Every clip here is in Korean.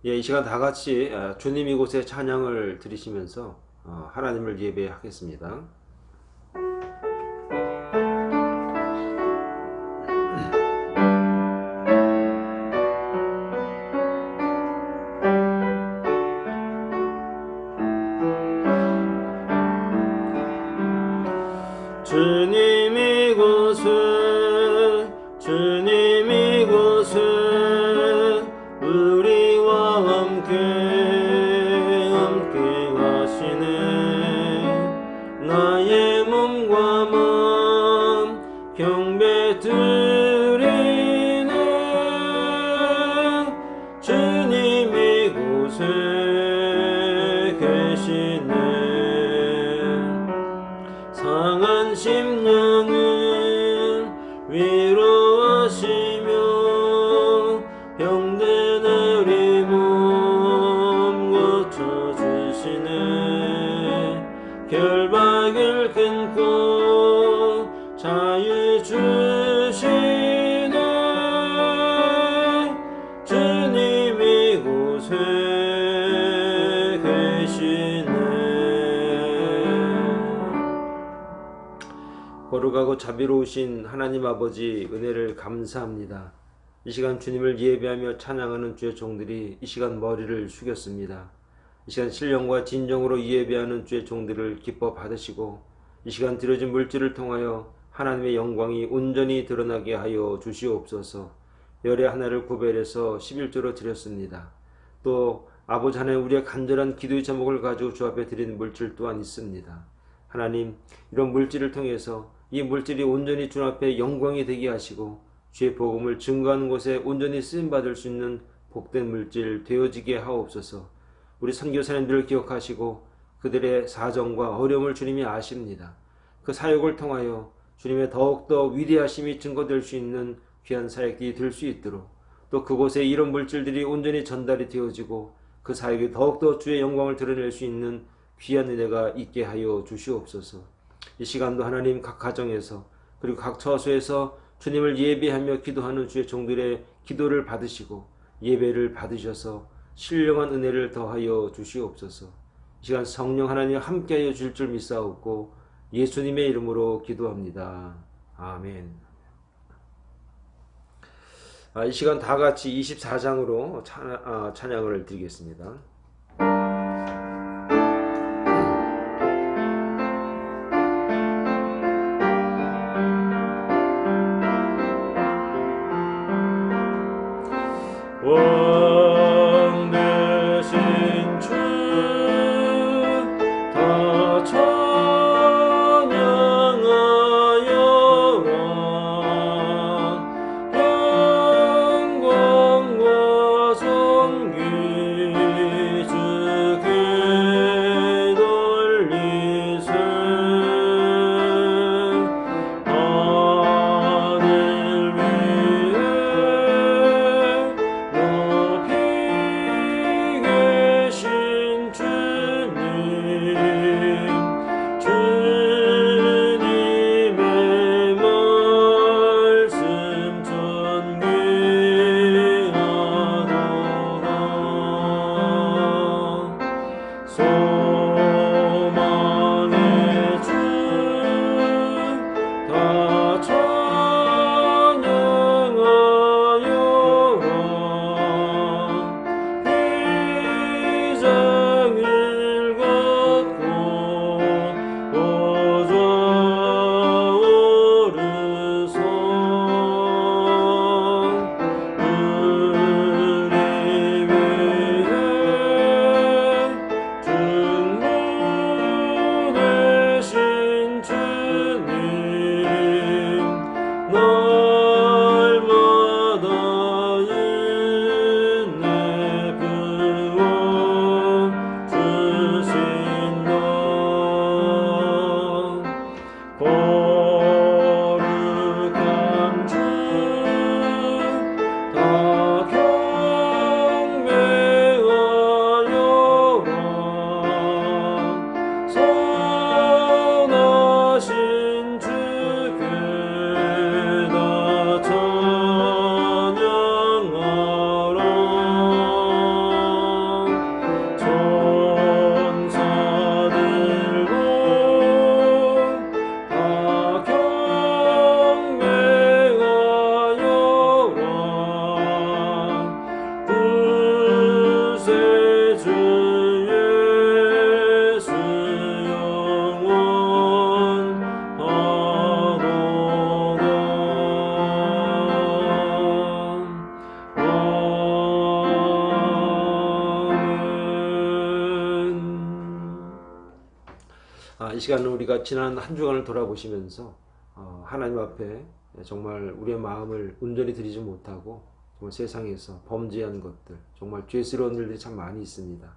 이 시간 다 같이 주님 이곳에 찬양을 드리시면서 하나님을 예배하겠습니다. 주님 이곳에 주님 이곳에 우리와 함께 하시네. 나의 몸과 마음 경배 드리네. 주님 이곳에 계시네. 상한 심령을 위로하시며 병든 우리 몸 고쳐주시네. 결박을 끊고 자유 주시네. 주님 이곳에 계시네. 거룩하고 자비로우신 하나님 아버지, 은혜를 감사합니다. 이 시간 주님을 예배하며 찬양하는 주의 종들이 이 시간 머리를 숙였습니다. 이 시간 신령과 진정으로 예배하는 주의 종들을 기뻐 받으시고 이 시간 드려진 물질을 통하여 하나님의 영광이 온전히 드러나게 하여 주시옵소서. 열의 하나를 구별해서 11조로 드렸습니다. 또 아버지 하나님, 우리의 간절한 기도의 제목을 가지고 주 앞에 드리는 물질 또한 있습니다. 하나님, 이런 물질을 통해서 이 물질이 온전히 주 앞에 영광이 되게 하시고 주의 복음을 증거하는 곳에 온전히 쓰임받을 수 있는 복된 물질 되어지게 하옵소서. 우리 선교사님들을 기억하시고 그들의 사정과 어려움을 주님이 아십니다. 그 사역을 통하여 주님의 더욱더 위대하심이 증거될 수 있는 귀한 사역들이 될 수 있도록, 또 그곳에 이런 물질들이 온전히 전달이 되어지고 그 사역이 더욱더 주의 영광을 드러낼 수 있는 귀한 은혜가 있게 하여 주시옵소서. 이 시간도 하나님, 각 가정에서 그리고 각 처소에서 주님을 예배하며 기도하는 주의 종들의 기도를 받으시고 예배를 받으셔서 신령한 은혜를 더하여 주시옵소서. 이 시간 성령 하나님 함께하여 줄 줄 믿사옵고 예수님의 이름으로 기도합니다. 아멘. 이 시간 다 같이 24장으로 찬양을 드리겠습니다. 왕 되신 주 다 찬양하여라. 영광과 존귀 이 시간은 우리가 지난 한 주간을 돌아보시면서 하나님 앞에 정말 우리의 마음을 온전히 드리지 못하고 정말 세상에서 범죄한 것들, 정말 죄스러운 일들이 참 많이 있습니다.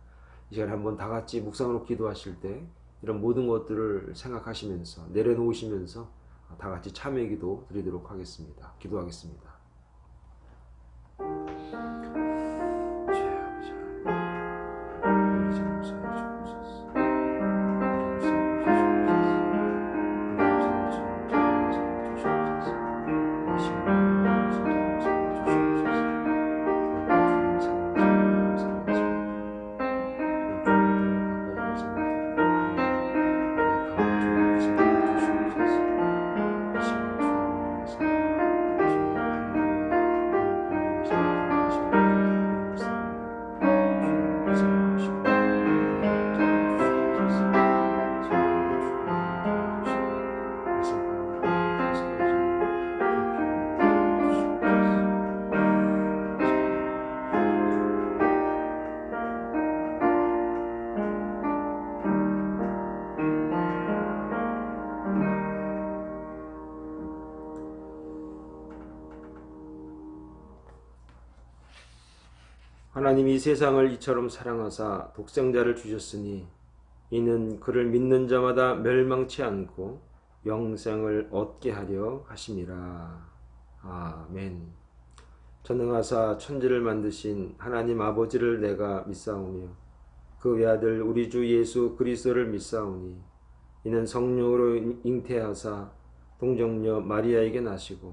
이 시간에 한번 다 같이 묵상으로 기도하실 때 이런 모든 것들을 생각하시면서 내려놓으시면서 다 같이 참회 기도 드리도록 하겠습니다. 기도하겠습니다. 하나님이 세상을 이처럼 사랑하사 독생자를 주셨으니 이는 그를 믿는 자마다 멸망치 않고 영생을 얻게 하려 하심이라. 아멘. 전능하사 천지를 만드신 하나님 아버지를 내가 믿사오며 그 외아들 우리 주 예수 그리스도를 믿사오니 이는 성령으로 잉태하사 동정녀 마리아에게 나시고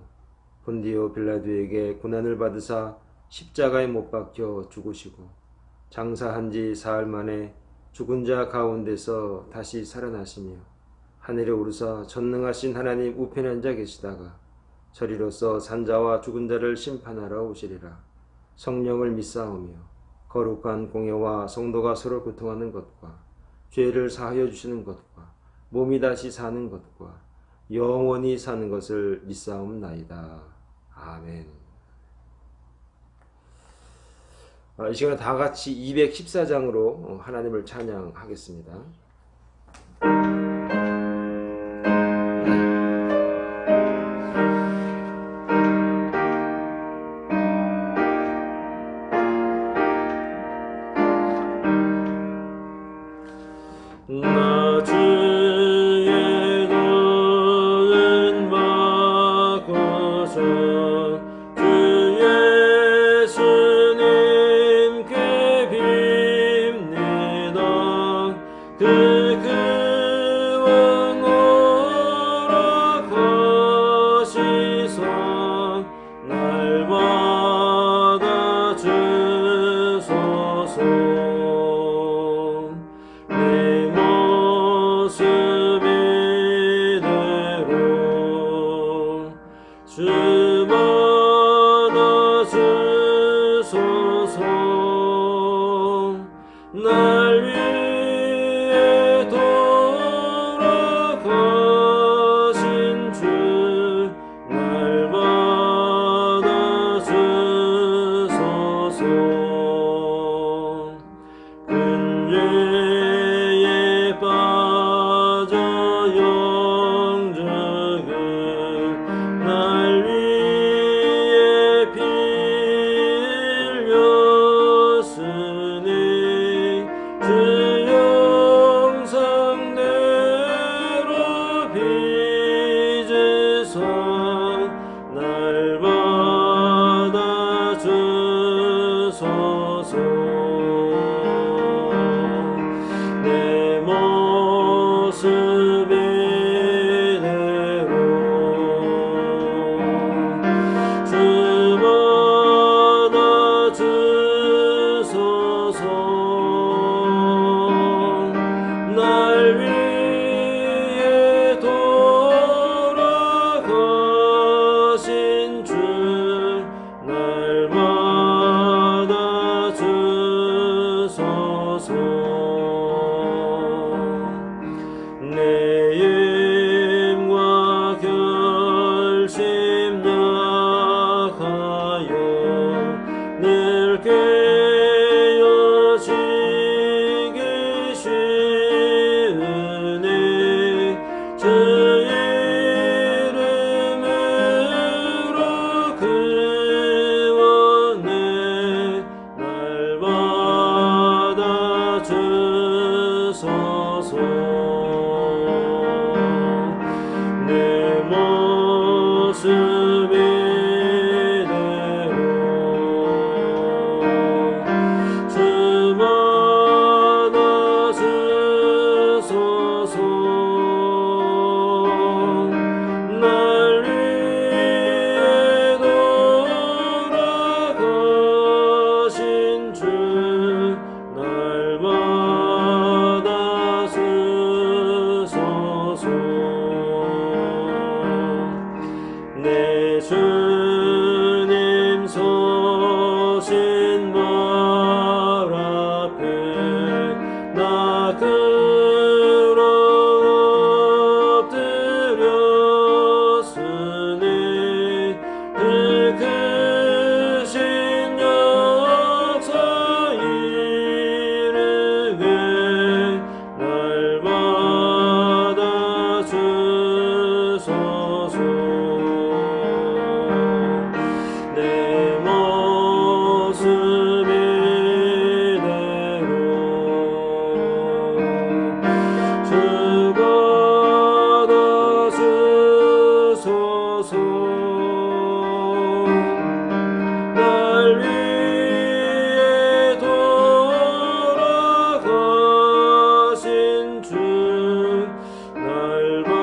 본디오 빌라도에게 고난을 받으사 십자가에 못 박혀 죽으시고 장사한 지 사흘 만에 죽은 자 가운데서 다시 살아나시며 하늘에 오르사 전능하신 하나님 우편에 앉아 계시다가 저리로서 산자와 죽은 자를 심판하러 오시리라. 성령을 믿사오며 거룩한 공예와 성도가 서로 교통하는 것과 죄를 사하여 주시는 것과 몸이 다시 사는 것과 영원히 사는 것을 믿사옵나이다. 아멘. 이 시간에 다 같이 214장으로 하나님을 찬양하겠습니다. 날마다 주님 서신 말 앞에 나 들어 엎드렸으니 그 크신 역사 이르게 날마다 주소서. 내 모습 이대로 주가 받아주소서. 날 위해 돌아가신 주 날마다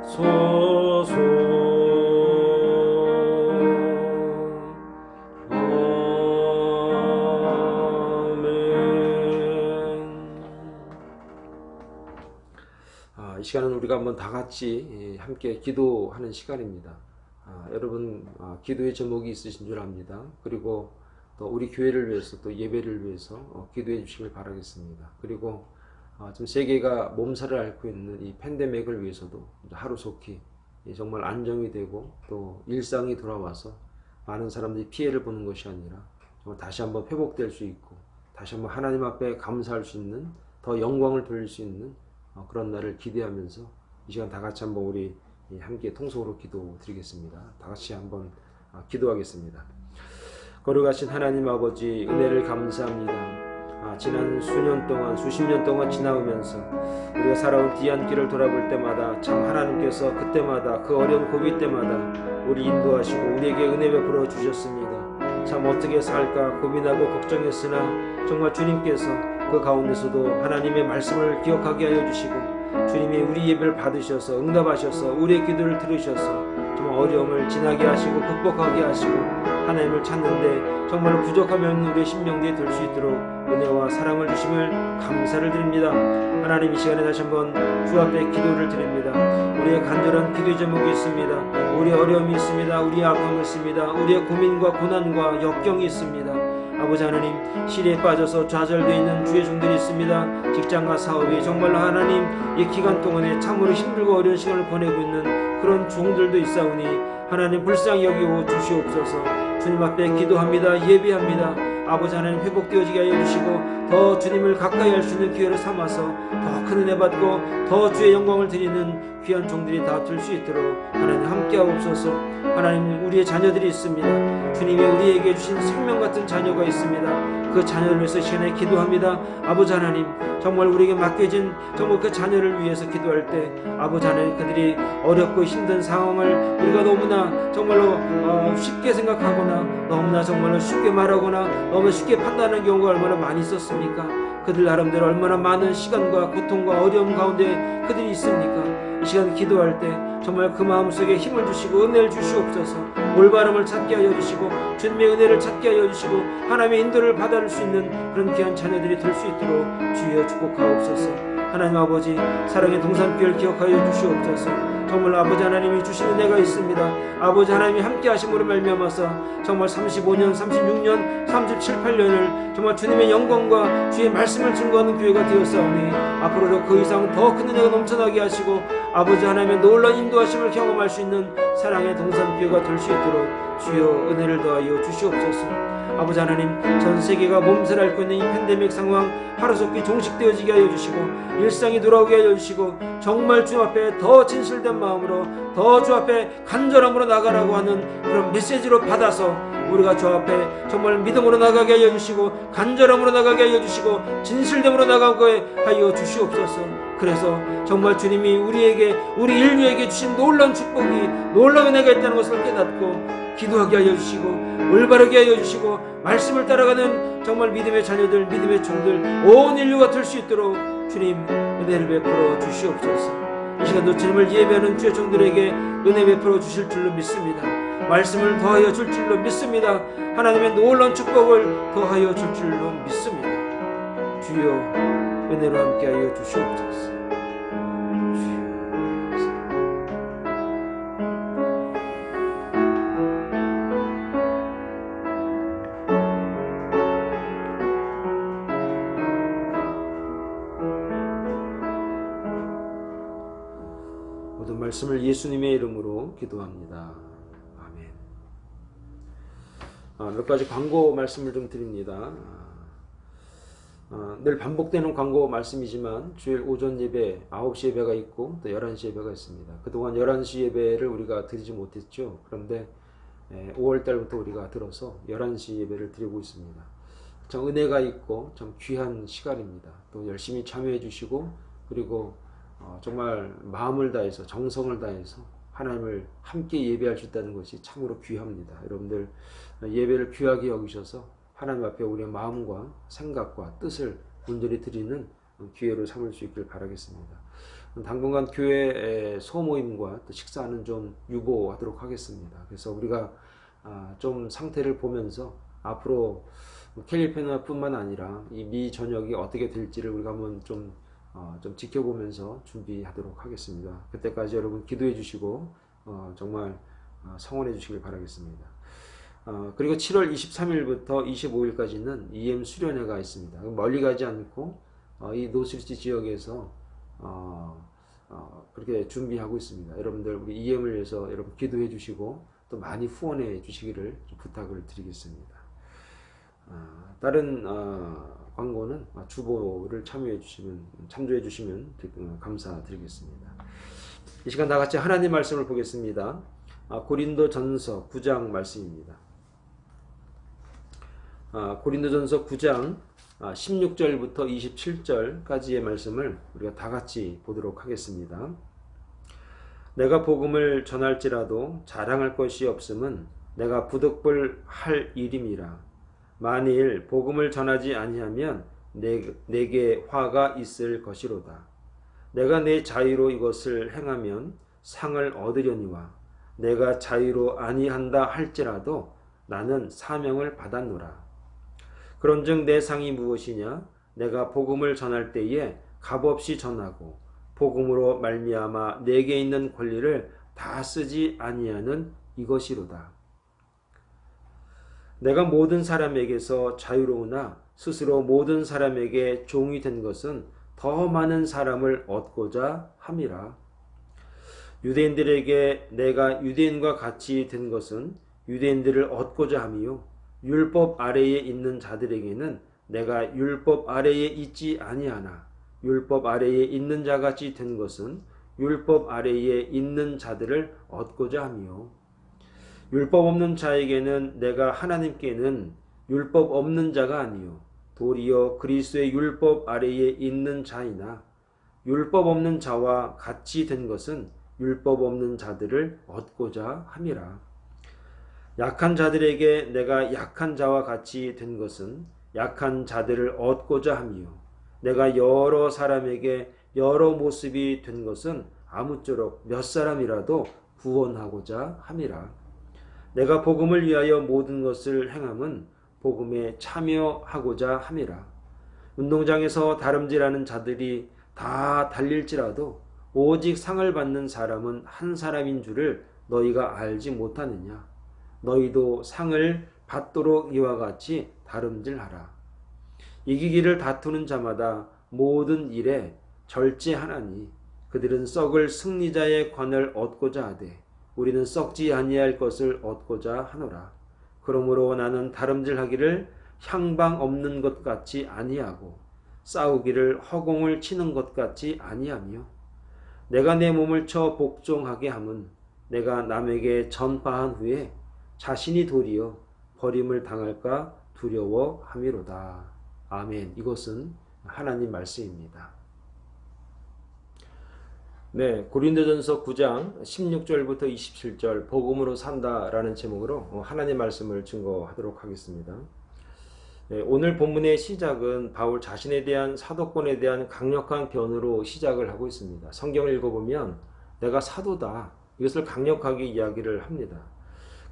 소서. 이 시간은 우리가 한번 다 같이 함께 기도하는 시간입니다. 여러분 기도의 제목이 있으신 줄 압니다. 그리고 또 우리 교회를 위해서 또 예배를 위해서 기도해 주시길 바라겠습니다. 그리고 지금 세계가 몸살을 앓고 있는 이 팬데믹을 위해서도 하루속히 정말 안정이 되고 또 일상이 돌아와서 많은 사람들이 피해를 보는 것이 아니라 정말 다시 한번 회복될 수 있고 다시 한번 하나님 앞에 감사할 수 있는 더 영광을 돌릴 수 있는 그런 날을 기대하면서 이 시간 다 같이 한번 우리 함께 통성으로 기도 드리겠습니다. 다 같이 한번 기도하겠습니다. 거룩하신 하나님 아버지, 은혜를 감사합니다. 지난 수년 동안 수십 년 동안 지나오면서 우리가 살아온 뒤안길을 돌아볼 때마다 참 하나님께서 그때마다 그 어려운 고비 때마다 우리 인도하시고 우리에게 은혜 베풀어 주셨습니다. 참 어떻게 살까 고민하고 걱정했으나 정말 주님께서 그 가운데서도 하나님의 말씀을 기억하게 하여 주시고 주님이 우리 예배를 받으셔서 응답하셔서 우리의 기도를 들으셔서 정말 어려움을 지나게 하시고 극복하게 하시고 하나님을 찾는데 정말로 부족하면 우리의 심령들이 될 수 있도록 은혜와 사랑을 주심을 감사를 드립니다. 하나님 이 시간에 다시 한번 주 앞에 기도를 드립니다. 우리의 간절한 기도의 제목이 있습니다. 우리의 어려움이 있습니다. 우리의 아픔이 있습니다. 우리의 고민과 고난과 역경이 있습니다. 아버지 하나님, 시리에 빠져서 좌절되어 있는 주의 종들이 있습니다. 직장과 사업이 정말로 하나님 이 기간 동안에 참으로 힘들고 어려운 시간을 보내고 있는 그런 종들도 있사오니 하나님 불쌍히 여기고 주시옵소서. 주님 앞에 기도합니다. 예배합니다. 아버지 하나님 회복되어지게 하여 주시고 더 주님을 가까이 할 수 있는 기회를 삼아서 더 큰 은혜 받고 더 주의 영광을 드리는 귀한 종들이 다 될 수 있도록 하나님 함께하옵소서. 하나님 우리의 자녀들이 있습니다. 주님이 우리에게 주신 생명 같은 자녀가 있습니다. 그 자녀를 위해서 시간에 기도합니다. 아버지 하나님 정말 우리에게 맡겨진 정말 그 자녀를 위해서 기도할 때 아버지 하나님 그들이 어렵고 힘든 상황을 우리가 너무나 정말로 쉽게 생각하거나 너무나 정말로 쉽게 말하거나 너무 쉽게 판단하는 경우가 얼마나 많이 있었습니까? 그들 나름대로 얼마나 많은 시간과 고통과 어려움 가운데 그들이 있습니까? 이 시간 기도할 때 정말 그 마음속에 힘을 주시고 은혜를 주시옵소서. 올바름을 찾게 하여 주시고 주님의 은혜를 찾게 하여 주시고 하나님의 인도를 받아들 수 있는 그런 귀한 자녀들이 될 수 있도록 주여 축복하옵소서. 하나님 아버지 사랑의 동산교회를 기억하여 주시옵소서. 정말 아버지 하나님이 주신 은혜가 있습니다. 아버지 하나님이 함께 하심으로 말미암아서 정말 35년, 36년, 37, 8년을 정말 주님의 영광과 주의 말씀을 증거하는 교회가 되었사오니 앞으로도 그 이상 더 큰 은혜가 넘쳐나게 하시고 아버지 하나님의 놀라운 인도하심을 경험할 수 있는 사랑의 동산교회가 될 수 있도록 주여 은혜를 더하여 주시옵소서. 아버지 하나님 전 세계가 몸살 앓고 있는 이 팬데믹 상황 하루속히 종식되어지게 하여 주시고 일상이 돌아오게 하여 주시고 정말 주 앞에 더 진실된 마음으로 더 주 앞에 간절함으로 나가라고 하는 그런 메시지로 받아서 우리가 주 앞에 정말 믿음으로 나가게 하여 주시고 간절함으로 나가게 하여 주시고 진실됨으로 나가게 하여 주시옵소서. 그래서 정말 주님이 우리에게 우리 인류에게 주신 놀라운 축복이 놀라운 은혜가 있다는 것을 깨닫고 기도하게 하여 주시고 올바르게 하여 주시고 말씀을 따라가는 정말 믿음의 자녀들 믿음의 종들 온 인류가 될 수 있도록 주님 은혜를 베풀어 주시옵소서. 이 시간도 주님을 예배하는 주의 종들에게 은혜 베풀어 주실 줄로 믿습니다. 말씀을 더하여 줄 줄로 믿습니다. 하나님의 놀라운 축복을 더하여 줄 줄로 믿습니다. 주여 은혜로 함께하여 주시옵소서. 주여 모든 말씀을 예수님의 이름으로 기도합니다. 아멘. 몇 가지 광고 말씀을 좀 드립니다. 늘 반복되는 광고 말씀이지만 주일 오전 예배 9시 예배가 있고 또 11시 예배가 있습니다. 그동안 11시 예배를 우리가 드리지 못했죠. 그런데 5월 달부터 우리가 들어서 11시 예배를 드리고 있습니다. 참 은혜가 있고 참 귀한 시간입니다. 또 열심히 참여해 주시고 그리고 정말 마음을 다해서 정성을 다해서 하나님을 함께 예배할 수 있다는 것이 참으로 귀합니다. 여러분들 예배를 귀하게 여기셔서 하나님 앞에 우리의 마음과 생각과 뜻을 온전히 드리는 기회로 삼을 수 있기를 바라겠습니다. 당분간 교회 소모임과 또 식사는 좀 유보하도록 하겠습니다. 그래서 우리가 좀 상태를 보면서 앞으로 캘리포니아뿐만 아니라 이 미 전역이 어떻게 될지를 우리가 한번 좀 지켜보면서 준비하도록 하겠습니다. 그때까지 여러분 기도해 주시고 정말 성원해 주시길 바라겠습니다. 그리고 7월 23일부터 25일까지는 EM 수련회가 있습니다. 멀리 가지 않고 이 노스리치 지역에서 그렇게 준비하고 있습니다. 여러분들 우리 EM을 위해서 여러분 기도해 주시고 또 많이 후원해 주시기를 부탁을 드리겠습니다. 다른 광고는 주보를 참조해 주시면 감사드리겠습니다. 이 시간 다 같이 하나님 말씀을 보겠습니다. 고린도전서 9장 말씀입니다. 고린도전서 9장 16절부터 27절까지의 말씀을 우리가 다 같이 보도록 하겠습니다. 내가 복음을 전할지라도 자랑할 것이 없음은 내가 부득불 할 일임이라. 만일 복음을 전하지 아니하면 내게 화가 있을 것이로다. 내가 내 자유로 이것을 행하면 상을 얻으려니와 내가 자유로 아니한다 할지라도 나는 사명을 받았노라. 그런즉 내 상이 무엇이냐? 내가 복음을 전할 때에 값없이 전하고 복음으로 말미암아 내게 있는 권리를 다 쓰지 아니하는 이것이로다. 내가 모든 사람에게서 자유로우나 스스로 모든 사람에게 종이 된 것은 더 많은 사람을 얻고자 함이라. 유대인들에게 내가 유대인과 같이 된 것은 유대인들을 얻고자 함이요 율법 아래에 있는 자들에게는 내가 율법 아래에 있지 아니하나 율법 아래에 있는 자같이 된 것은 율법 아래에 있는 자들을 얻고자 함이요 율법 없는 자에게는 내가 하나님께는 율법 없는 자가 아니요 도리어 그리스도의 율법 아래에 있는 자이나 율법 없는 자와 같이 된 것은 율법 없는 자들을 얻고자 함이라. 약한 자들에게 내가 약한 자와 같이 된 것은 약한 자들을 얻고자 함이요 내가 여러 사람에게 여러 모습이 된 것은 아무쪼록 몇 사람이라도 구원하고자 함이라. 내가 복음을 위하여 모든 것을 행함은 복음에 참여하고자 함이라. 운동장에서 다름질하는 자들이 다 달릴지라도 오직 상을 받는 사람은 한 사람인 줄을 너희가 알지 못하느냐. 너희도 상을 받도록 이와 같이 다름질하라. 이기기를 다투는 자마다 모든 일에 절제하나니 그들은 썩을 승리자의 관을 얻고자 하되 우리는 썩지 아니할 것을 얻고자 하노라. 그러므로 나는 다름질하기를 향방 없는 것 같이 아니하고 싸우기를 허공을 치는 것 같이 아니하며 내가 내 몸을 쳐 복종하게 함은 내가 남에게 전파한 후에 자신이 도리어 버림을 당할까 두려워함이로다. 아멘. 이것은 하나님 말씀입니다. 네, 고린도전서 9장 16절부터 27절 복음으로 산다라는 제목으로 하나님 말씀을 증거하도록 하겠습니다. 네, 오늘 본문의 시작은 바울 자신에 대한 사도권에 대한 강력한 변호로 시작을 하고 있습니다. 성경을 읽어보면 내가 사도다 이것을 강력하게 이야기를 합니다.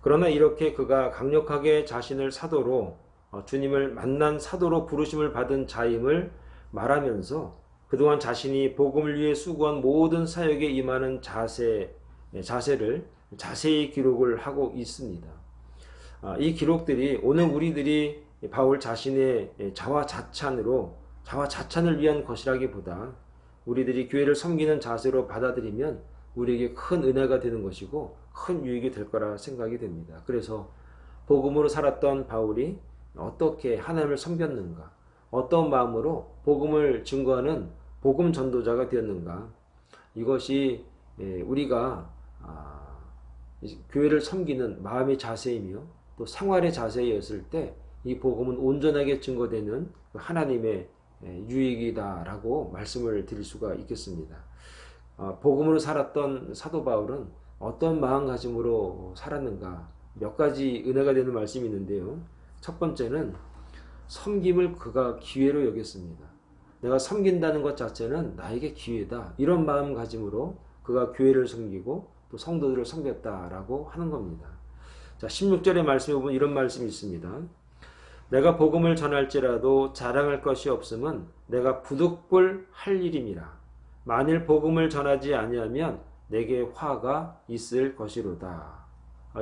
그러나 이렇게 그가 강력하게 자신을 사도로 주님을 만난 사도로 부르심을 받은 자임을 말하면서 그동안 자신이 복음을 위해 수고한 모든 사역에 임하는 자세를 자세히 기록을 하고 있습니다. 이 기록들이 오늘 우리들이 바울 자신의 자화자찬을 위한 것이라기보다 우리들이 교회를 섬기는 자세로 받아들이면 우리에게 큰 은혜가 되는 것이고 큰 유익이 될 거라 생각이 됩니다. 그래서 복음으로 살았던 바울이 어떻게 하나님을 섬겼는가, 어떤 마음으로 복음을 증거하는 복음 전도자가 되었는가, 이것이 우리가 교회를 섬기는 마음의 자세이며 또 생활의 자세였을 때 이 복음은 온전하게 증거되는 하나님의 유익이다라고 말씀을 드릴 수가 있겠습니다. 복음으로 살았던 사도 바울은 어떤 마음가짐으로 살았는가, 몇 가지 은혜가 되는 말씀이 있는데요. 첫 번째는 섬김을 그가 기회로 여겼습니다. 내가 섬긴다는 것 자체는 나에게 기회다. 이런 마음가짐으로 그가 교회를 섬기고 또 성도들을 섬겼다라고 하는 겁니다. 자, 16절의 말씀에 보면 이런 말씀이 있습니다. 내가 복음을 전할지라도 자랑할 것이 없음은 내가 부득불 할 일임이라. 만일 복음을 전하지 아니하면 내게 화가 있을 것이로다.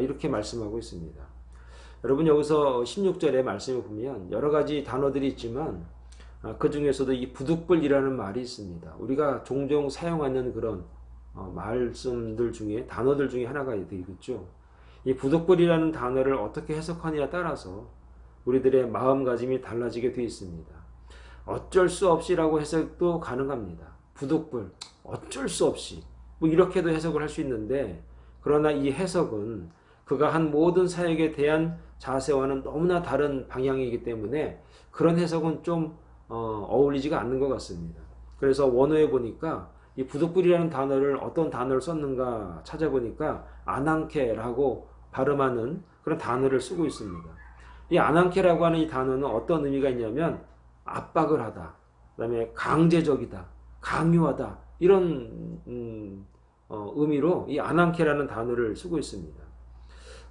이렇게 말씀하고 있습니다. 여러분, 여기서 16절의 말씀을 보면 여러 가지 단어들이 있지만 그 중에서도 이 부득불이라는 말이 있습니다. 우리가 종종 사용하는 그런 말씀들 중에, 단어들 중에 하나가 되겠죠. 이 부득불이라는 단어를 어떻게 해석하느냐에 따라서 우리들의 마음가짐이 달라지게 되어 있습니다. 어쩔 수 없이라고 해석도 가능합니다. 부득불, 어쩔 수 없이, 뭐 이렇게도 해석을 할 수 있는데, 그러나 이 해석은 그가 한 모든 사역에 대한 자세와는 너무나 다른 방향이기 때문에 그런 해석은 좀 어울리지가 않는 것 같습니다. 그래서 원어에 보니까 이 부득불이라는 단어를 어떤 단어를 썼는가 찾아보니까 아난케라고 발음하는 그런 단어를 쓰고 있습니다. 이 아난케라고 하는 이 단어는 어떤 의미가 있냐면 압박을 하다, 그 다음에 강제적이다, 강요하다, 이런 의미로 이 아난케라는 단어를 쓰고 있습니다.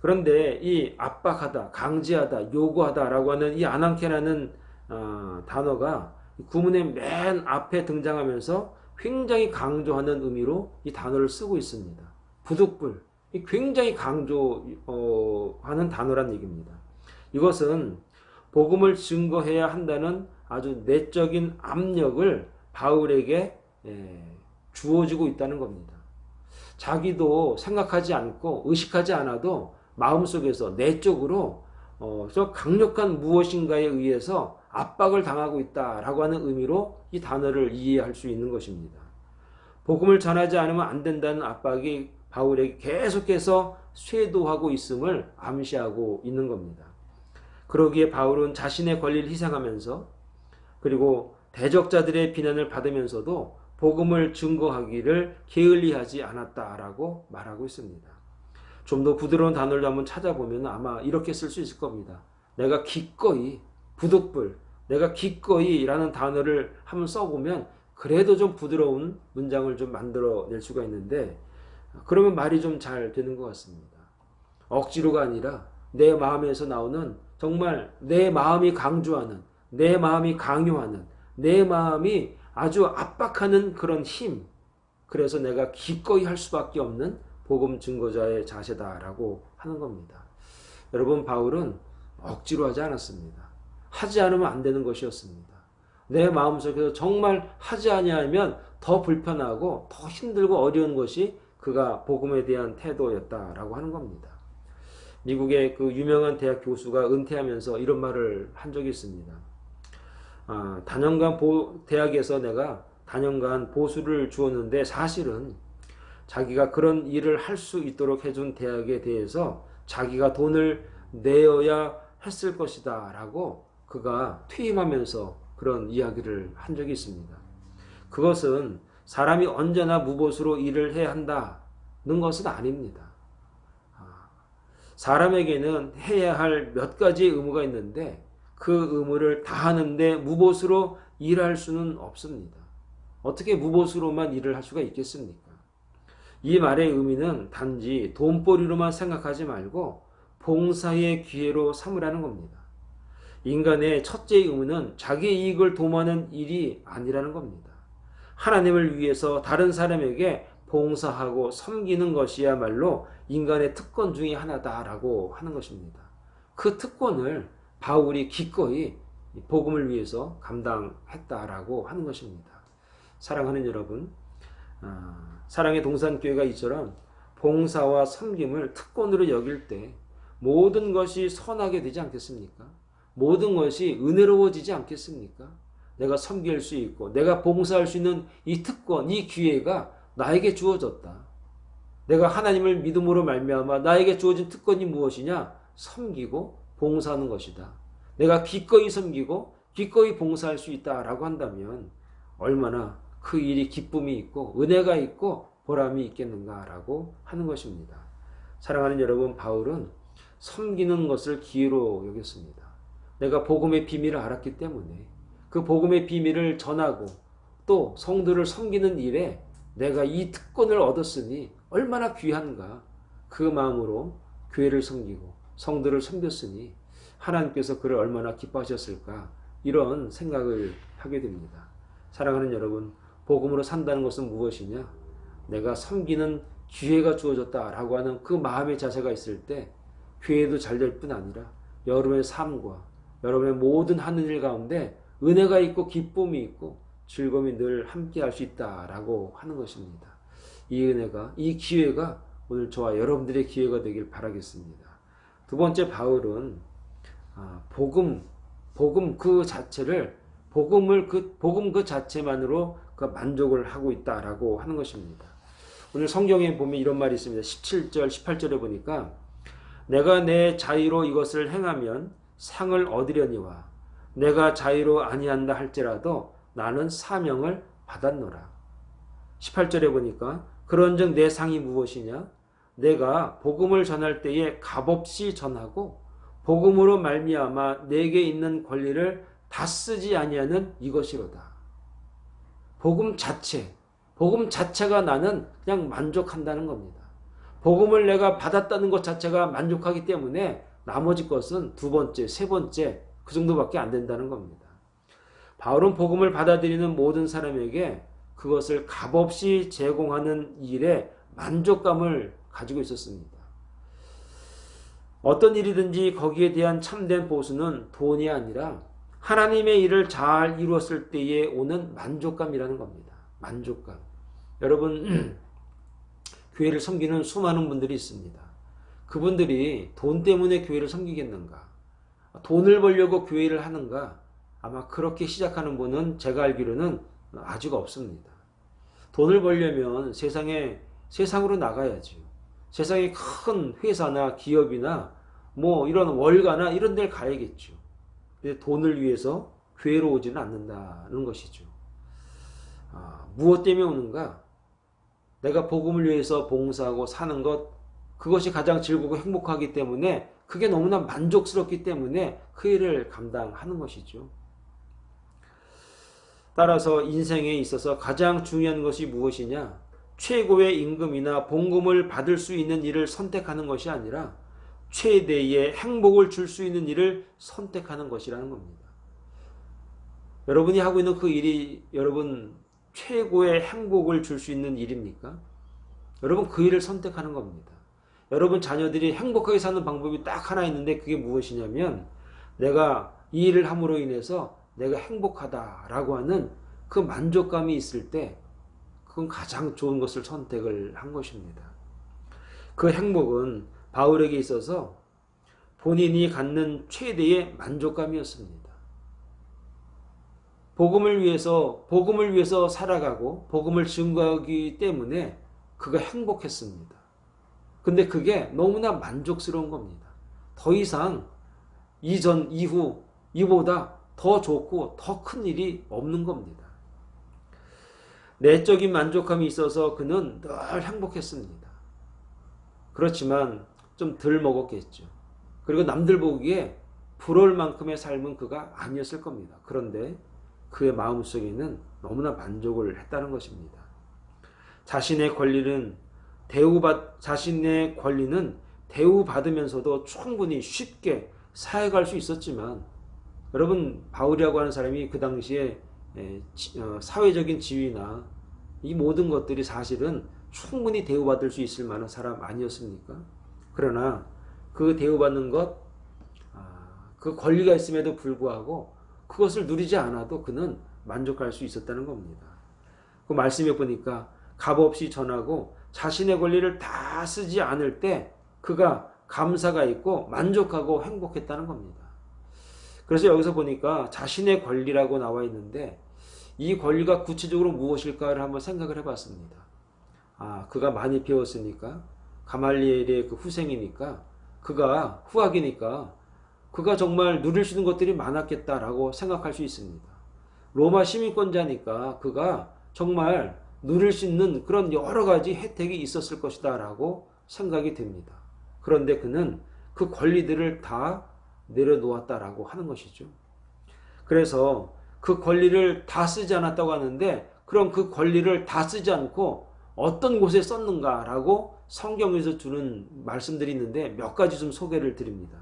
그런데 이 압박하다, 강제하다, 요구하다라고 하는 이 아난케라는 단어가 구문의 맨 앞에 등장하면서 굉장히 강조하는 의미로 이 단어를 쓰고 있습니다. 부득불, 굉장히 강조하는 단어란 얘기입니다. 이것은 복음을 증거해야 한다는 아주 내적인 압력을 바울에게 주어지고 있다는 겁니다. 자기도 생각하지 않고 의식하지 않아도 마음속에서 내적으로 저 강력한 무엇인가에 의해서 압박을 당하고 있다라고 하는 의미로 이 단어를 이해할 수 있는 것입니다. 복음을 전하지 않으면 안 된다는 압박이 바울에게 계속해서 쇄도하고 있음을 암시하고 있는 겁니다. 그러기에 바울은 자신의 권리를 희생하면서 그리고 대적자들의 비난을 받으면서도 복음을 증거하기를 게을리하지 않았다라고 말하고 있습니다. 좀 더 부드러운 단어를 한번 찾아보면 아마 이렇게 쓸 수 있을 겁니다. 내가 기꺼이, 부득불, 내가 기꺼이 라는 단어를 한번 써보면 그래도 좀 부드러운 문장을 좀 만들어낼 수가 있는데, 그러면 말이 좀 잘 되는 것 같습니다. 억지로가 아니라 내 마음에서 나오는, 정말 내 마음이 강조하는, 내 마음이 강요하는, 내 마음이 아주 압박하는 그런 힘, 그래서 내가 기꺼이 할 수밖에 없는 복음 증거자의 자세다라고 하는 겁니다. 여러분, 바울은 억지로 하지 않았습니다. 하지 않으면 안 되는 것이었습니다. 내 마음속에서 정말 하지 아니하면 더 불편하고 더 힘들고 어려운 것이 그가 복음에 대한 태도였다라고 하는 겁니다. 미국의 그 유명한 대학 교수가 은퇴하면서 이런 말을 한 적이 있습니다. 다년간 대학에서 내가 다년간 보수를 주었는데 사실은 자기가 그런 일을 할 수 있도록 해준 대학에 대해서 자기가 돈을 내어야 했을 것이다 라고 그가 퇴임하면서 그런 이야기를 한 적이 있습니다. 그것은 사람이 언제나 무보수로 일을 해야 한다는 것은 아닙니다. 사람에게는 해야 할 몇 가지 의무가 있는데 그 의무를 다하는데 무보수로 일할 수는 없습니다. 어떻게 무보수로만 일을 할 수가 있겠습니까? 이 말의 의미는 단지 돈벌이로만 생각하지 말고 봉사의 기회로 삼으라는 겁니다. 인간의 첫째 의무는 자기 이익을 도모하는 일이 아니라는 겁니다. 하나님을 위해서 다른 사람에게 봉사하고 섬기는 것이야말로 인간의 특권 중에 하나다라고 하는 것입니다. 그 특권을 바울이 기꺼이 복음을 위해서 감당했다라고 하는 것입니다. 사랑하는 여러분, 사랑의 동산교회가 이처럼 봉사와 섬김을 특권으로 여길 때 모든 것이 선하게 되지 않겠습니까? 모든 것이 은혜로워지지 않겠습니까? 내가 섬길 수 있고 내가 봉사할 수 있는 이 특권, 이 기회가 나에게 주어졌다. 내가 하나님을 믿음으로 말미암아 나에게 주어진 특권이 무엇이냐? 섬기고 봉사하는 것이다. 내가 기꺼이 섬기고 기꺼이 봉사할 수 있다라고 한다면 얼마나 그 일이 기쁨이 있고 은혜가 있고 보람이 있겠는가라고 하는 것입니다. 사랑하는 여러분, 바울은 섬기는 것을 기회로 여겼습니다. 내가 복음의 비밀을 알았기 때문에 그 복음의 비밀을 전하고 또 성도를 섬기는 일에 내가 이 특권을 얻었으니 얼마나 귀한가. 그 마음으로 교회를 섬기고 성도를 섬겼으니 하나님께서 그를 얼마나 기뻐하셨을까. 이런 생각을 하게 됩니다. 사랑하는 여러분, 복음으로 산다는 것은 무엇이냐? 내가 섬기는 기회가 주어졌다라고 하는 그 마음의 자세가 있을 때 교회도 잘 될 뿐 아니라 여러분의 삶과 여러분의 모든 하는 일 가운데 은혜가 있고 기쁨이 있고 즐거움이 늘 함께 할 수 있다라고 하는 것입니다. 이 은혜가, 이 기회가 오늘 저와 여러분들의 기회가 되길 바라겠습니다. 두 번째, 바울은 복음 그 자체를 복음 그 자체만으로 그 만족을 하고 있다라고 하는 것입니다. 오늘 성경에 보면 이런 말이 있습니다. 17절, 18절에 보니까 내가 내 자유로 이것을 행하면 상을 얻으려니와 내가 자유로 아니한다 할지라도 나는 사명을 받았노라. 18절에 보니까 그런즉 내 상이 무엇이냐? 내가 복음을 전할 때에 값없이 전하고 복음으로 말미암아 내게 있는 권리를 다 쓰지 아니하는 이것이로다. 복음 자체가 나는 그냥 만족한다는 겁니다. 복음을 내가 받았다는 것 자체가 만족하기 때문에 나머지 것은 두 번째, 세 번째 그 정도밖에 안 된다는 겁니다. 바울은 복음을 받아들이는 모든 사람에게 그것을 값없이 제공하는 일에 만족감을 가지고 있었습니다. 어떤 일이든지 거기에 대한 참된 보수는 돈이 아니라 하나님의 일을 잘 이루었을 때에 오는 만족감이라는 겁니다. 만족감. 여러분, 교회를 섬기는 수많은 분들이 있습니다. 그분들이 돈 때문에 교회를 섬기겠는가? 돈을 벌려고 교회를 하는가? 아마 그렇게 시작하는 분은 제가 알기로는 아직 없습니다. 돈을 벌려면 세상으로 나가야죠. 세상에 큰 회사나 기업이나 뭐 이런 월가나 이런 데를 가야겠죠. 근데 돈을 위해서 교회로 오지는 않는다는 것이죠. 무엇 때문에 오는가? 내가 복음을 위해서 봉사하고 사는 것, 그것이 가장 즐겁고 행복하기 때문에 그게 너무나 만족스럽기 때문에 그 일을 감당하는 것이죠. 따라서 인생에 있어서 가장 중요한 것이 무엇이냐? 최고의 임금이나 봉급을 받을 수 있는 일을 선택하는 것이 아니라 최대의 행복을 줄 수 있는 일을 선택하는 것이라는 겁니다. 여러분이 하고 있는 그 일이 여러분 최고의 행복을 줄 수 있는 일입니까? 여러분 그 일을 선택하는 겁니다. 여러분 자녀들이 행복하게 사는 방법이 딱 하나 있는데 그게 무엇이냐면 내가 이 일을 함으로 인해서 내가 행복하다라고 하는 그 만족감이 있을 때 그건 가장 좋은 것을 선택을 한 것입니다. 그 행복은 바울에게 있어서 본인이 갖는 최대의 만족감이었습니다. 복음을 위해서 살아가고 복음을 증거하기 때문에 그가 행복했습니다. 근데 그게 너무나 만족스러운 겁니다. 더 이상 이전, 이후, 이보다 더 좋고 더 큰 일이 없는 겁니다. 내적인 만족감이 있어서 그는 늘 행복했습니다. 그렇지만 좀 덜 먹었겠죠. 그리고 남들 보기에 부러울 만큼의 삶은 그가 아니었을 겁니다. 그런데 그의 마음속에는 너무나 만족을 했다는 것입니다. 자신의 권리는 대우받으면서도 충분히 쉽게 사역할 수 있었지만 여러분 바울이라고 하는 사람이 그 당시에 사회적인 지위나 이 모든 것들이 사실은 충분히 대우받을 수 있을 만한 사람 아니었습니까? 그러나 그 대우받는 것, 그 권리가 있음에도 불구하고 그것을 누리지 않아도 그는 만족할 수 있었다는 겁니다. 그 말씀에 보니까 값없이 전하고 자신의 권리를 다 쓰지 않을 때 그가 감사가 있고 만족하고 행복했다는 겁니다. 그래서 여기서 보니까 자신의 권리라고 나와 있는데 이 권리가 구체적으로 무엇일까를 한번 생각을 해봤습니다. 그가 많이 배웠으니까, 가말리엘의 그 후생이니까, 그가 후학이니까 그가 정말 누릴 수 있는 것들이 많았겠다라고 생각할 수 있습니다. 로마 시민권자니까 그가 정말 누릴 수 있는 그런 여러 가지 혜택이 있었을 것이다 라고 생각이 됩니다. 그런데 그는 그 권리들을 다 내려놓았다라고 하는 것이죠. 그래서 그 권리를 다 쓰지 않았다고 하는데, 그럼 그 권리를 다 쓰지 않고 어떤 곳에 썼는가라고 성경에서 주는 말씀들이 있는데 몇 가지 좀 소개를 드립니다.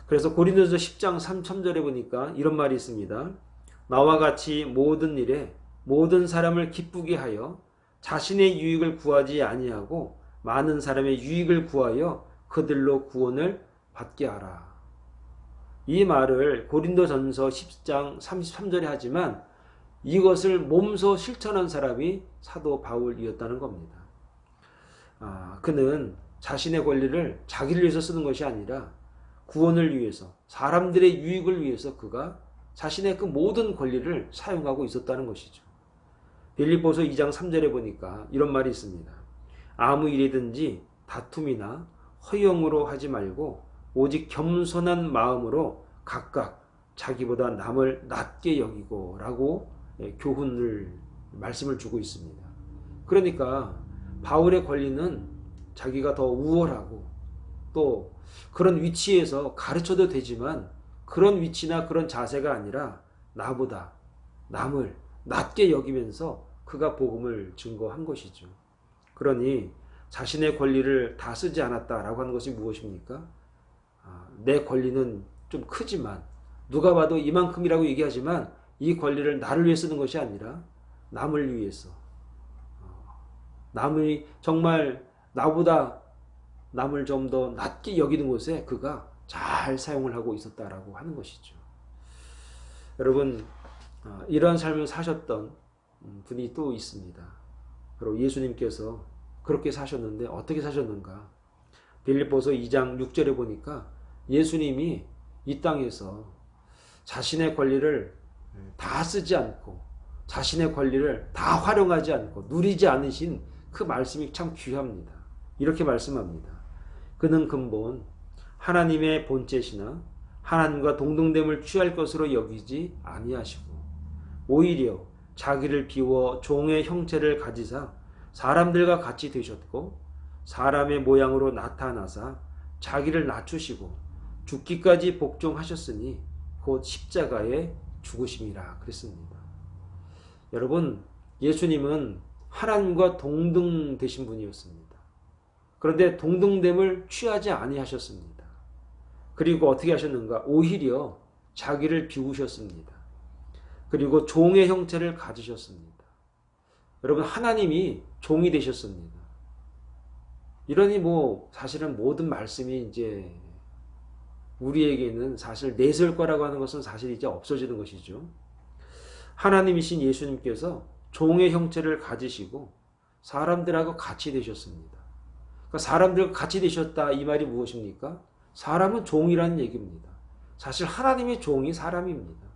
그래서 고린도전서 10장 3절에 보니까 이런 말이 있습니다. 나와 같이 모든 일에 모든 사람을 기쁘게 하여 자신의 유익을 구하지 아니하고 많은 사람의 유익을 구하여 그들로 구원을 받게 하라. 이 말을 고린도전서 10장 33절에 하지만 이것을 몸소 실천한 사람이 사도 바울이었다는 겁니다. 그는 자신의 권리를 자기를 위해서 쓰는 것이 아니라 구원을 위해서, 사람들의 유익을 위해서 그가 자신의 그 모든 권리를 사용하고 있었다는 것이죠. 빌립보서 2장 3절에 보니까 이런 말이 있습니다. 아무 일이든지 다툼이나 허영으로 하지 말고 오직 겸손한 마음으로 각각 자기보다 남을 낮게 여기고 라고 교훈을, 말씀을 주고 있습니다. 그러니까 바울의 권리는 자기가 더 우월하고 또 그런 위치에서 가르쳐도 되지만 그런 위치나 그런 자세가 아니라 나보다 남을 낮게 여기면서 그가 복음을 증거한 것이죠. 그러니 자신의 권리를 다 쓰지 않았다라고 하는 것이 무엇입니까? 내 권리는 좀 크지만, 누가 봐도 이만큼이라고 얘기하지만 이 권리를 나를 위해 쓰는 것이 아니라 남을 위해서, 남이 정말 나보다 남을 좀 더 낮게 여기는 곳에 그가 잘 사용을 하고 있었다라고 하는 것이죠. 여러분, 이러한 삶을 사셨던 분이 또 있습니다. 바로 예수님께서 그렇게 사셨는데 어떻게 사셨는가? 빌립보서 2장 6절에 보니까 예수님이 이 땅에서 자신의 권리를 다 쓰지 않고 자신의 권리를 다 활용하지 않고 누리지 않으신 그 말씀이 참 귀합니다. 이렇게 말씀합니다. 그는 근본 하나님의 본체시나 하나님과 동등됨을 취할 것으로 여기지 아니하시고 오히려 자기를 비워 종의 형체를 가지사 사람들과 같이 되셨고 사람의 모양으로 나타나사 자기를 낮추시고 죽기까지 복종하셨으니 곧 십자가에 죽으심이라 그랬습니다. 여러분, 예수님은 하나님과 동등되신 분이었습니다. 그런데 동등됨을 취하지 아니하셨습니다. 그리고 어떻게 하셨는가? 오히려 자기를 비우셨습니다. 그리고 종의 형체를 가지셨습니다. 여러분, 하나님이 종이 되셨습니다. 이러니 사실은 모든 말씀이 이제 우리에게는 사실 내세울 거라고 하는 것은 사실 이제 없어지는 것이죠. 하나님이신 예수님께서 종의 형체를 가지시고 사람들하고 같이 되셨습니다. 그러니까 사람들과 같이 되셨다, 이 말이 무엇입니까? 사람은 종이라는 얘기입니다. 사실 하나님의 종이 사람입니다.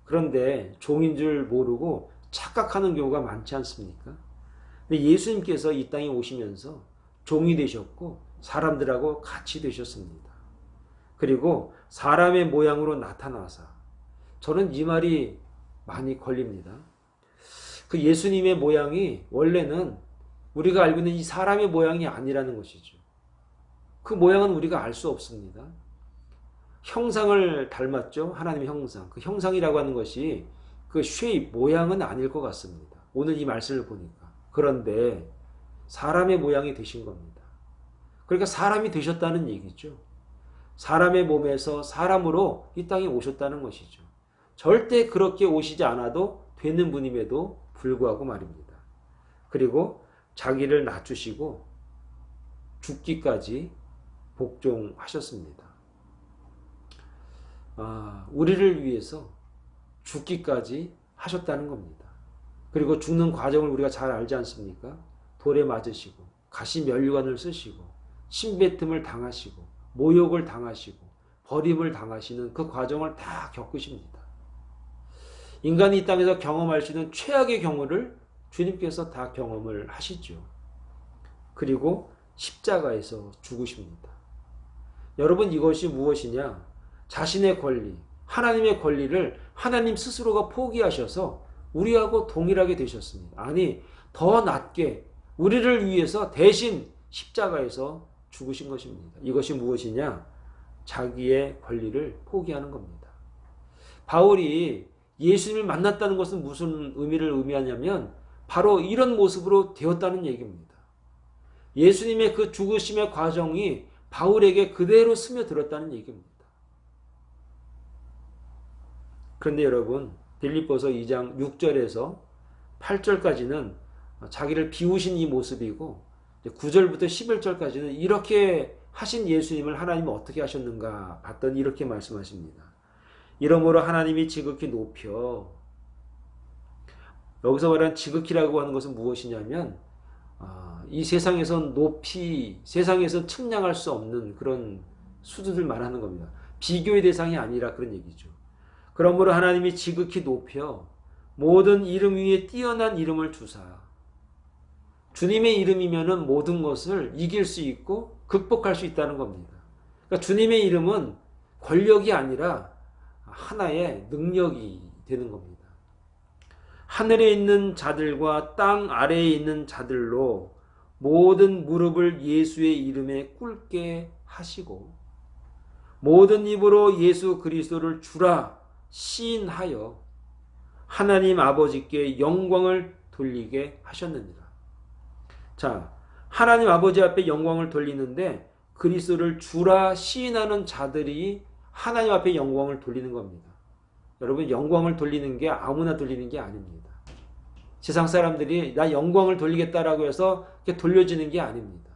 그런데 종인 줄 모르고 착각하는 경우가 많지 않습니까? 근데 예수님께서 이 땅에 오시면서 종이 되셨고 사람들하고 같이 되셨습니다. 그리고 사람의 모양으로 나타나사, 저는 이 말이 많이 걸립니다. 그 예수님의 모양이 원래는 우리가 알고 있는 이 사람의 모양이 아니라는 것이죠. 그 모양은 우리가 알 수 없습니다. 형상을 닮았죠. 하나님의 형상. 그 형상이라고 하는 것이 그 쉐입, 모양은 아닐 것 같습니다. 오늘 이 말씀을 보니까. 그런데 사람의 모양이 되신 겁니다. 그러니까 사람이 되셨다는 얘기죠. 사람의 몸에서 사람으로 이 땅에 오셨다는 것이죠. 절대 그렇게 오시지 않아도 되는 분임에도 불구하고 말입니다. 그리고 자기를 낮추시고 죽기까지 복종하셨습니다. 우리를 위해서 죽기까지 하셨다는 겁니다. 그리고 죽는 과정을 우리가 잘 알지 않습니까? 돌에 맞으시고 가시 면류관을 쓰시고 침뱉음을 당하시고 모욕을 당하시고 버림을 당하시는 그 과정을 다 겪으십니다. 인간이 이 땅에서 경험할 수 있는 최악의 경우를 주님께서 다 경험을 하시죠. 그리고 십자가에서 죽으십니다. 여러분, 이것이 무엇이냐? 자신의 권리, 하나님의 권리를 하나님 스스로가 포기하셔서 우리하고 동일하게 되셨습니다. 아니, 더 낮게 우리를 위해서 대신 십자가에서 죽으신 것입니다. 이것이 무엇이냐? 자기의 권리를 포기하는 겁니다. 바울이 예수님을 만났다는 것은 무슨 의미를 의미하냐면 바로 이런 모습으로 되었다는 얘기입니다. 예수님의 그 죽으심의 과정이 바울에게 그대로 스며들었다는 얘기입니다. 그런데 여러분, 빌립보서 2장 6절에서 8절까지는 자기를 비우신 이 모습이고 9절부터 11절까지는 이렇게 하신 예수님을 하나님은 어떻게 하셨는가 봤더니 이렇게 말씀하십니다. 이러므로 하나님이 지극히 높여, 여기서 말하는 지극히라고 하는 것은 무엇이냐면 이 세상에선 높이, 세상에선 측량할 수 없는 그런 수준을 말하는 겁니다. 비교의 대상이 아니라 그런 얘기죠. 그러므로 하나님이 지극히 높여 모든 이름 위에 뛰어난 이름을 주사, 주님의 이름이면은 모든 것을 이길 수 있고 극복할 수 있다는 겁니다. 그러니까 주님의 이름은 권력이 아니라 하나의 능력이 되는 겁니다. 하늘에 있는 자들과 땅 아래에 있는 자들로 모든 무릎을 예수의 이름에 꿇게 하시고 모든 입으로 예수 그리스도를 주라 시인하여 하나님 아버지께 영광을 돌리게 하셨느니라. 자, 하나님 아버지 앞에 영광을 돌리는데 그리스도를 주라 시인하는 자들이 하나님 앞에 영광을 돌리는 겁니다. 여러분, 영광을 돌리는 게 아무나 돌리는 게 아닙니다. 세상 사람들이 나 영광을 돌리겠다라고 해서 이렇게 돌려지는 게 아닙니다.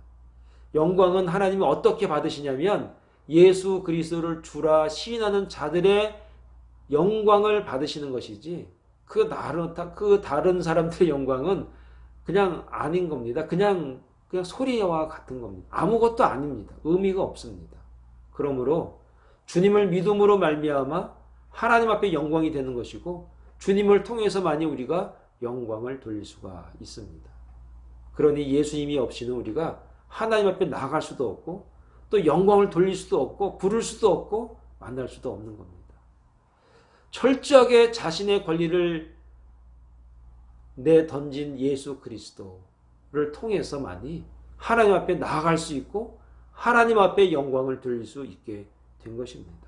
영광은 하나님이 어떻게 받으시냐면 예수 그리스도를 주라 시인하는 자들의 영광을 받으시는 것이지 그 다른 사람들의 영광은 그냥 아닌 겁니다. 그냥 소리와 같은 겁니다. 아무것도 아닙니다. 의미가 없습니다. 그러므로 주님을 믿음으로 말미암아 하나님 앞에 영광이 되는 것이고 주님을 통해서만이 우리가 영광을 돌릴 수가 있습니다. 그러니 예수님이 없이는 우리가 하나님 앞에 나아갈 수도 없고 또 영광을 돌릴 수도 없고 부를 수도 없고 만날 수도 없는 겁니다. 철저하게 자신의 권리를 내던진 예수 그리스도를 통해서만이 하나님 앞에 나아갈 수 있고 하나님 앞에 영광을 돌릴 수 있게 된 것입니다.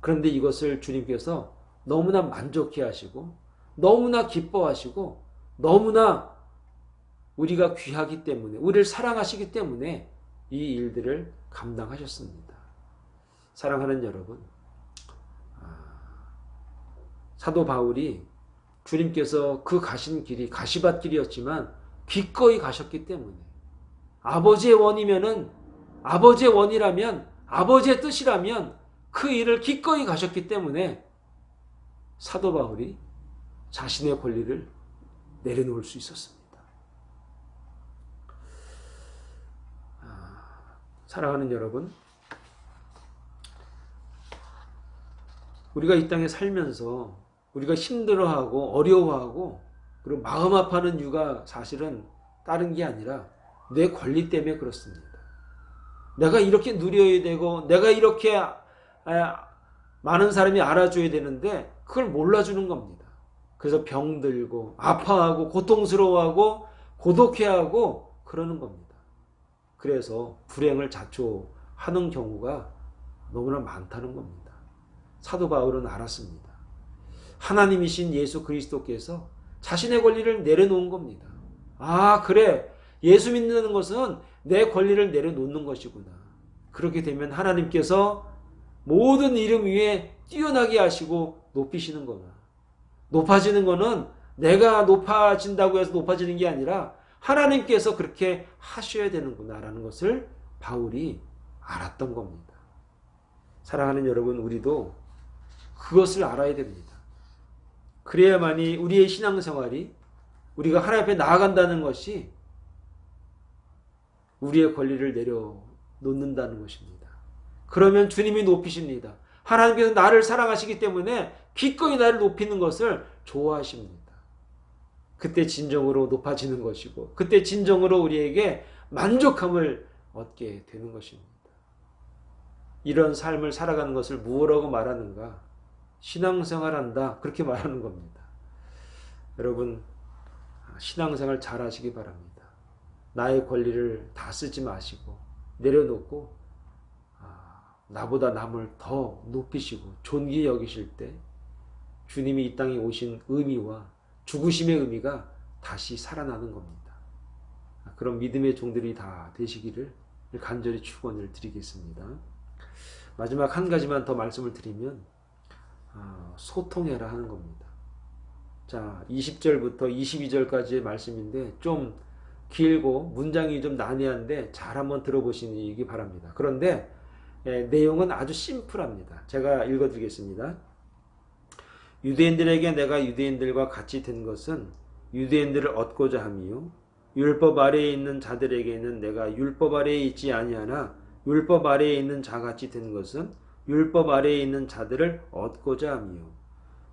그런데 이것을 주님께서 너무나 만족해 하시고 너무나 기뻐하시고 너무나 우리가 귀하기 때문에 우리를 사랑하시기 때문에 이 일들을 감당하셨습니다. 사랑하는 여러분, 사도 바울이 주님께서 그 가신 길이 가시밭길이었지만 기꺼이 가셨기 때문에 아버지의 원이면은 아버지의 원이라면 아버지의 뜻이라면 그 일을 기꺼이 가셨기 때문에 사도 바울이 자신의 권리를 내려놓을 수 있었습니다. 사랑하는 여러분, 우리가 이 땅에 살면서 우리가 힘들어하고 어려워하고 그리고 마음 아파하는 이유가 사실은 다른 게 아니라 내 권리 때문에 그렇습니다. 내가 이렇게 누려야 되고 내가 이렇게 많은 사람이 알아줘야 되는데 그걸 몰라주는 겁니다. 그래서 병들고 아파하고 고통스러워하고 고독해하고 그러는 겁니다. 그래서 불행을 자초하는 경우가 너무나 많다는 겁니다. 사도 바울은 알았습니다. 하나님이신 예수 그리스도께서 자신의 권리를 내려놓은 겁니다. 아, 그래. 예수 믿는 것은 내 권리를 내려놓는 것이구나. 그렇게 되면 하나님께서 모든 이름 위에 뛰어나게 하시고 높이시는 거나. 높아지는 거는 내가 높아진다고 해서 높아지는 게 아니라 하나님께서 그렇게 하셔야 되는구나라는 것을 바울이 알았던 겁니다. 사랑하는 여러분, 우리도 그것을 알아야 됩니다. 그래야만이 우리의 신앙생활이 우리가 하나님 앞에 나아간다는 것이 우리의 권리를 내려놓는다는 것입니다. 그러면 주님이 높이십니다. 하나님께서 나를 사랑하시기 때문에 기꺼이 나를 높이는 것을 좋아하십니다. 그때 진정으로 높아지는 것이고 그때 진정으로 우리에게 만족함을 얻게 되는 것입니다. 이런 삶을 살아가는 것을 무엇라고 말하는가? 신앙생활한다, 그렇게 말하는 겁니다. 여러분, 신앙생활 잘 하시기 바랍니다. 나의 권리를 다 쓰지 마시고 내려놓고 나보다 남을 더 높이시고 존귀히 여기실 때 주님이 이 땅에 오신 의미와 죽으심의 의미가 다시 살아나는 겁니다. 그런 믿음의 종들이 다 되시기를 간절히 축원을 드리겠습니다. 마지막 한 가지만 더 말씀을 드리면 소통해라 하는 겁니다. 자, 20절부터 22절까지의 말씀인데 좀 길고 문장이 좀 난해한데 잘 한번 들어보시기 바랍니다. 그런데 내용은 아주 심플합니다. 제가 읽어드리겠습니다. 유대인들에게 내가 유대인들과 같이 된 것은 유대인들을 얻고자 함이요 율법 아래에 있는 자들에게는 내가 율법 아래에 있지 아니하나 율법 아래에 있는 자같이 된 것은 율법 아래에 있는 자들을 얻고자 함이요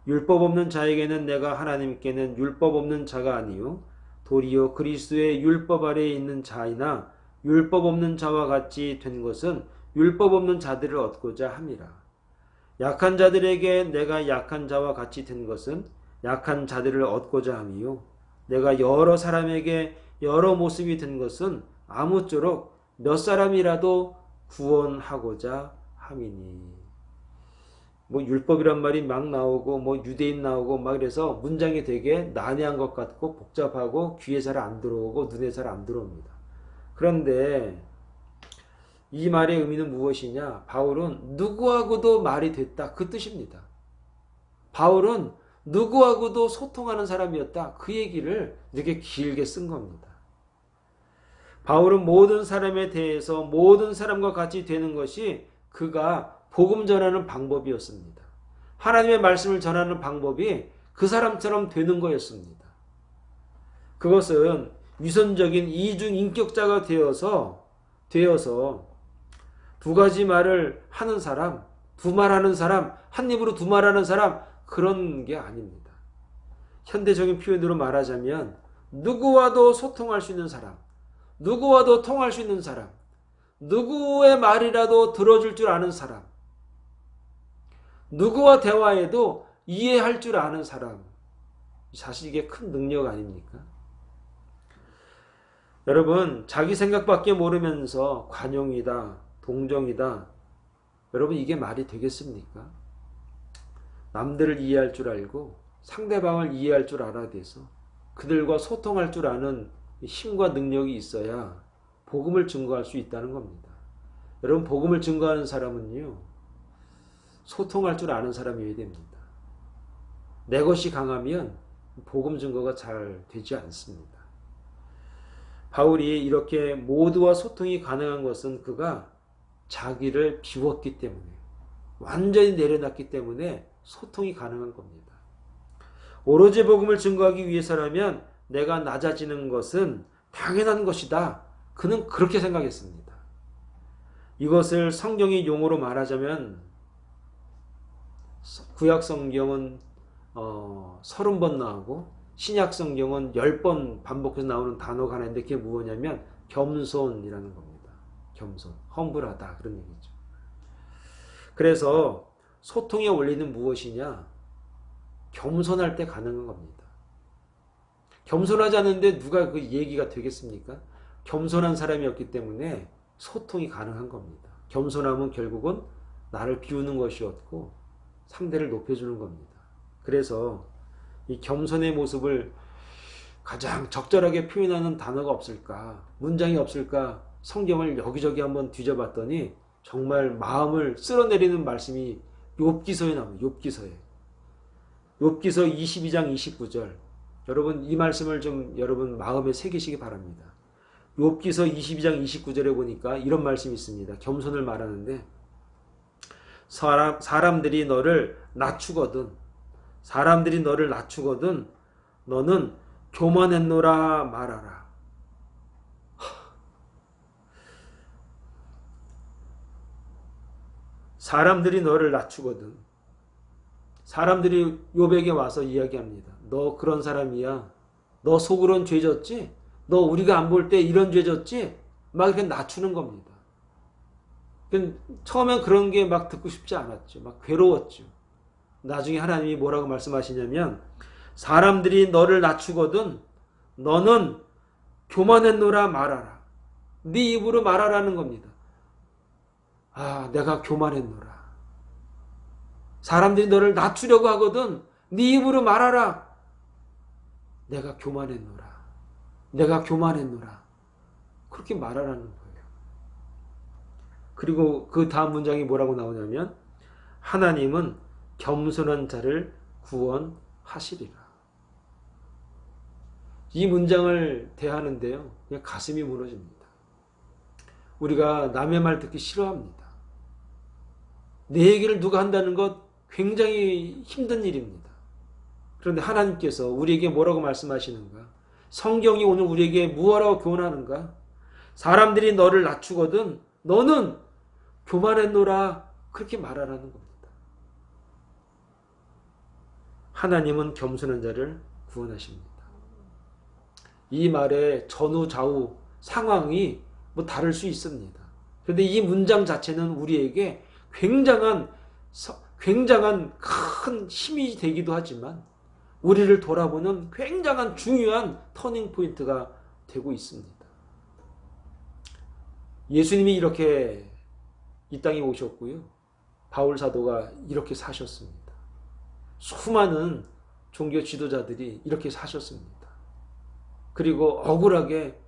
율법 없는 자에게는 내가 하나님께는 율법 없는 자가 아니요 도리어 그리스도의 율법 아래에 있는 자이나 율법 없는 자와 같이 된 것은 율법 없는 자들을 얻고자 함이라. 약한 자들에게 내가 약한 자와 같이 된 것은 약한 자들을 얻고자 함이요 내가 여러 사람에게 여러 모습이 된 것은 아무쪼록 몇 사람이라도 구원하고자 함이니. 율법이란 말이 막 나오고 유대인 나오고 막 이래서 문장이 되게 난해한 것 같고 복잡하고 귀에 잘 안 들어오고 눈에 잘 안 들어옵니다. 그런데 이 말의 의미는 무엇이냐? 바울은 누구하고도 말이 됐다, 그 뜻입니다. 바울은 누구하고도 소통하는 사람이었다, 그 얘기를 이렇게 길게 쓴 겁니다. 바울은 모든 사람에 대해서 모든 사람과 같이 되는 것이 그가 복음 전하는 방법이었습니다. 하나님의 말씀을 전하는 방법이 그 사람처럼 되는 거였습니다. 그것은 위선적인 이중인격자가 되어서 두 가지 말을 하는 사람, 두 말하는 사람, 한 입으로 두 말하는 사람, 그런 게 아닙니다. 현대적인 표현으로 말하자면 누구와도 소통할 수 있는 사람, 누구와도 통할 수 있는 사람, 누구의 말이라도 들어줄 줄 아는 사람, 누구와 대화해도 이해할 줄 아는 사람. 사실 이게 큰 능력 아닙니까? 여러분, 자기 생각밖에 모르면서 관용이다, 동정이다, 여러분 이게 말이 되겠습니까? 남들을 이해할 줄 알고 상대방을 이해할 줄 알아야 돼서 그들과 소통할 줄 아는 힘과 능력이 있어야 복음을 증거할 수 있다는 겁니다. 여러분, 복음을 증거하는 사람은요, 소통할 줄 아는 사람이어야 됩니다. 내 것이 강하면 복음 증거가 잘 되지 않습니다. 바울이 이렇게 모두와 소통이 가능한 것은 그가 자기를 비웠기 때문에, 완전히 내려놨기 때문에 소통이 가능한 겁니다. 오로지 복음을 증거하기 위해서라면 내가 낮아지는 것은 당연한 것이다, 그는 그렇게 생각했습니다. 이것을 성경의 용어로 말하자면 구약 성경은 30번 나오고 신약 성경은 10번 반복해서 나오는 단어가 하나 있는데 그게 무엇이냐면 겸손이라는 겁니다. 겸손, 험불하다, 그런 얘기죠. 그래서 소통의 원리는 무엇이냐? 겸손할 때 가능한 겁니다. 겸손하지 않은데 누가 그 얘기가 되겠습니까? 겸손한 사람이었기 때문에 소통이 가능한 겁니다. 겸손함은 결국은 나를 비우는 것이었고 상대를 높여주는 겁니다. 그래서 이 겸손의 모습을 가장 적절하게 표현하는 단어가 없을까, 문장이 없을까, 성경을 여기저기 한번 뒤져봤더니 정말 마음을 쓸어내리는 말씀이 욥기서에 나옵니다. 욥기서에. 욥기서 22장 29절. 여러분 이 말씀을 좀 여러분 마음에 새기시기 바랍니다. 욥기서 22장 29절에 보니까 이런 말씀이 있습니다. 겸손을 말하는데 사람들이 너를 낮추거든 사람들이 너를 낮추거든 너는 교만했노라 말하라. 사람들이 너를 낮추거든. 사람들이 욥에게 와서 이야기합니다. 너 그런 사람이야. 너 속으론 죄 졌지? 너 우리가 안 볼 때 이런 죄 졌지? 막 이렇게 낮추는 겁니다. 처음엔 그런 게 막 듣고 싶지 않았죠. 막 괴로웠죠. 나중에 하나님이 뭐라고 말씀하시냐면 사람들이 너를 낮추거든 너는 교만했노라 말하라. 네 입으로 말하라는 겁니다. 아, 내가 교만했노라. 사람들이 너를 낮추려고 하거든 네 입으로 말하라. 내가 교만했노라. 내가 교만했노라. 그렇게 말하라는 거예요. 그리고 그 다음 문장이 뭐라고 나오냐면 하나님은 겸손한 자를 구원하시리라. 이 문장을 대하는데요. 그냥 가슴이 무너집니다. 우리가 남의 말 듣기 싫어합니다. 내 얘기를 누가 한다는 것 굉장히 힘든 일입니다. 그런데 하나님께서 우리에게 뭐라고 말씀하시는가? 성경이 오늘 우리에게 무엇라고 교훈하는가? 사람들이 너를 낮추거든 너는 교만했노라 그렇게 말하라는 겁니다. 하나님은 겸손한 자를 구원하십니다. 이 말의 전후 좌우 상황이 뭐 다를 수 있습니다. 그런데 이 문장 자체는 우리에게 굉장한 큰 힘이 되기도 하지만 우리를 돌아보는 굉장한 중요한 터닝 포인트가 되고 있습니다. 예수님이 이렇게 이 땅에 오셨고요. 바울 사도가 이렇게 사셨습니다. 수많은 종교 지도자들이 이렇게 사셨습니다. 그리고 억울하게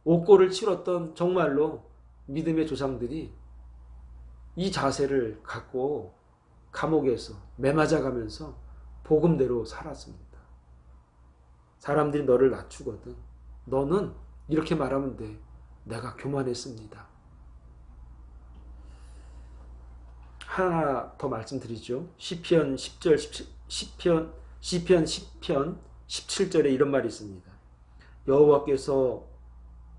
옥고를 치렀던 정말로 믿음의 조상들이 이 자세를 갖고 감옥에서 매맞아가면서 복음대로 살았습니다. 사람들이 너를 낮추거든 너는 이렇게 말하면 돼. 내가 교만했습니다. 하나 더 말씀드리죠. 시편 10절 시편 17절에 이런 말이 있습니다. 여호와께서